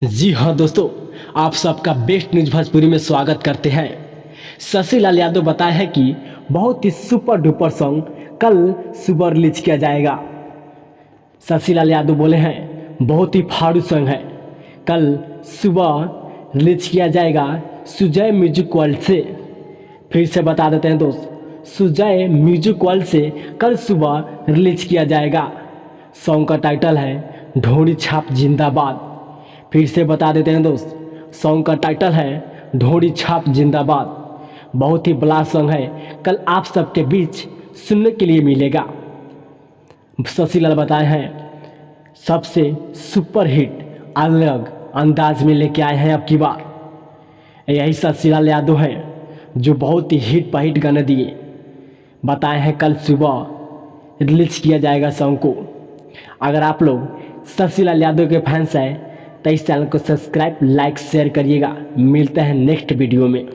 जी हाँ दोस्तों, आप सबका बेस्ट न्यूज भोजपुरी में स्वागत करते हैं। शशि लाल यादव बताया है कि बहुत ही सुपर डुपर सॉन्ग कल सुबह रिलीज किया जाएगा। शशि लाल यादव बोले हैं बहुत ही फाड़ू सॉन्ग है, कल सुबह रिलीज किया जाएगा सुजय म्यूजिक वर्ल्ड से। फिर से बता देते हैं दोस्त, सुजय म्यूजिक वर्ल्ड से कल सुबह रिलीज किया जाएगा। सॉन्ग का टाइटल है ढोरी छाप जिंदाबाद। फिर से बता देते हैं दोस्त, सॉन्ग का टाइटल है ढोरी छाप जिंदाबाद। बहुत ही बड़ा सॉन्ग है, कल आप सबके बीच सुनने के लिए मिलेगा। शशि लाल बताए हैं सबसे सुपर हिट अलग अंदाज में लेके आए हैं अब की बार। यही शशि लाल यादव हैं जो बहुत ही हिट पर हिट गाने दिए। बताए हैं कल सुबह रिलीज किया जाएगा सॉन्ग को। अगर आप लोग शशि लाल यादव के फैंस हैं तो इस चैनल को सब्सक्राइब लाइक शेयर करिएगा। मिलते हैं नेक्स्ट वीडियो में।